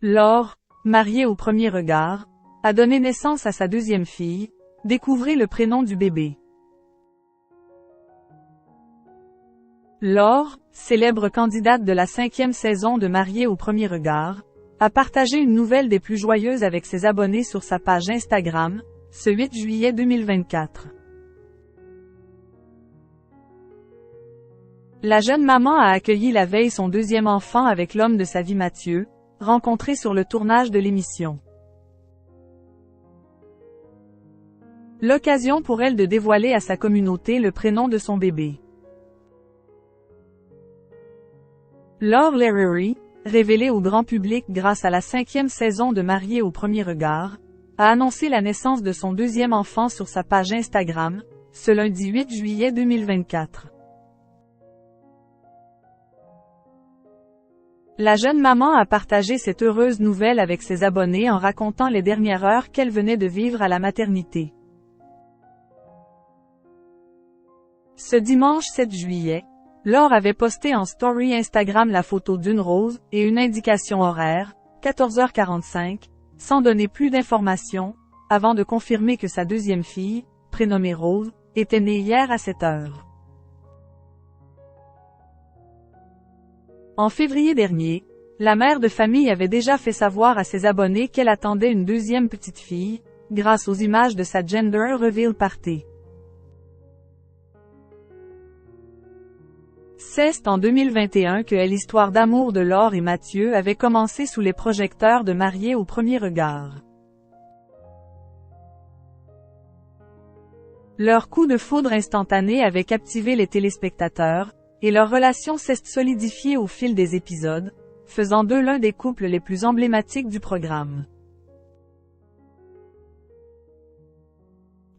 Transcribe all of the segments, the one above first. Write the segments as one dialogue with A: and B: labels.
A: Laure, mariée au premier regard, a donné naissance à sa deuxième fille. Découvrez le prénom du bébé. Laure, célèbre candidate de la 5e saison de Mariée au premier regard, a partagé une nouvelle des plus joyeuses avec ses abonnés sur sa page Instagram, ce 8 juillet 2024. La jeune maman a accueilli la veille son deuxième enfant avec l'homme de sa vie Mathieu, rencontré sur le tournage de l'émission. L'occasion pour elle de dévoiler à sa communauté le prénom de son bébé. Laure Larrery, révélée au grand public grâce à la 5e saison de Mariée au premier regard, a annoncé la naissance de son deuxième enfant sur sa page Instagram, ce lundi 8 juillet 2024. La jeune maman a partagé cette heureuse nouvelle avec ses abonnés en racontant les dernières heures qu'elle venait de vivre à la maternité. Ce dimanche 7 juillet, Laure avait posté en story Instagram la photo d'une rose et une indication horaire, 14h45, sans donner plus d'informations, avant de confirmer que sa deuxième fille, prénommée Rose, était née hier à 7h. En février dernier, la mère de famille avait déjà fait savoir à ses abonnés qu'elle attendait une deuxième petite fille, grâce aux images de sa gender reveal party. C'est en 2021 que l'histoire d'amour de Laure et Mathieu avait commencé sous les projecteurs de Mariée au premier regard. Leur coup de foudre instantané avait captivé les téléspectateurs, et leur relation s'est solidifiée au fil des épisodes, faisant d'eux l'un des couples les plus emblématiques du programme.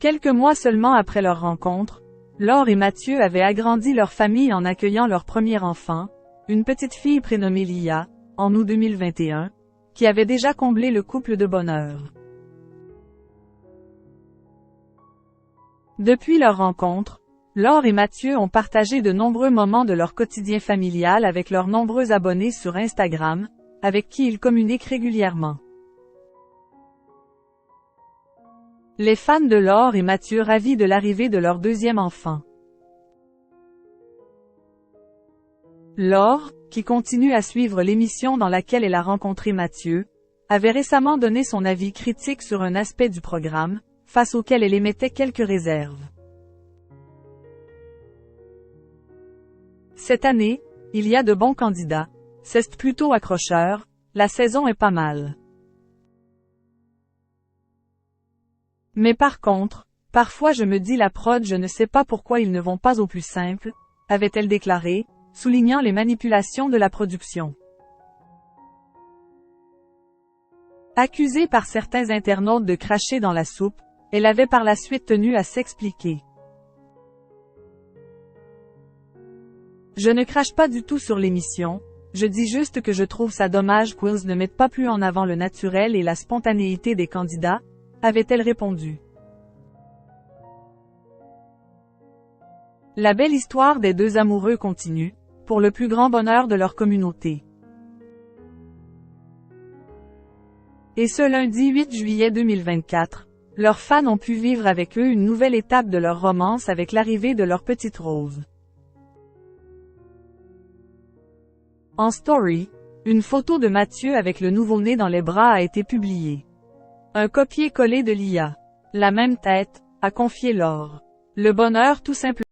A: Quelques mois seulement après leur rencontre, Laure et Mathieu avaient agrandi leur famille en accueillant leur premier enfant, une petite fille prénommée Lia, en août 2021, qui avait déjà comblé le couple de bonheur. Depuis leur rencontre, Laure et Mathieu ont partagé de nombreux moments de leur quotidien familial avec leurs nombreux abonnés sur Instagram, avec qui ils communiquent régulièrement. Les fans de Laure et Mathieu ravis de l'arrivée de leur deuxième enfant. Laure, qui continue à suivre l'émission dans laquelle elle a rencontré Mathieu, avait récemment donné son avis critique sur un aspect du programme, face auquel elle émettait quelques réserves. Cette année, il y a de bons candidats, c'est plutôt accrocheur, la saison est pas mal. Mais par contre, parfois je me dis la prod je ne sais pas pourquoi ils ne vont pas au plus simple, avait-elle déclaré, soulignant les manipulations de la production. Accusée par certains internautes de cracher dans la soupe, elle avait par la suite tenu à s'expliquer. Je ne crache pas du tout sur l'émission, je dis juste que je trouve ça dommage qu'ils ne mettent pas plus en avant le naturel et la spontanéité des candidats, avait-elle répondu. La belle histoire des deux amoureux continue, pour le plus grand bonheur de leur communauté. Et ce lundi 8 juillet 2024, leurs fans ont pu vivre avec eux une nouvelle étape de leur romance avec l'arrivée de leur petite Rose. En story, une photo de Mathieu avec le nouveau-né dans les bras a été publiée. Un copier-coller de Lia. La même tête, a confié Laure. Le bonheur tout simplement.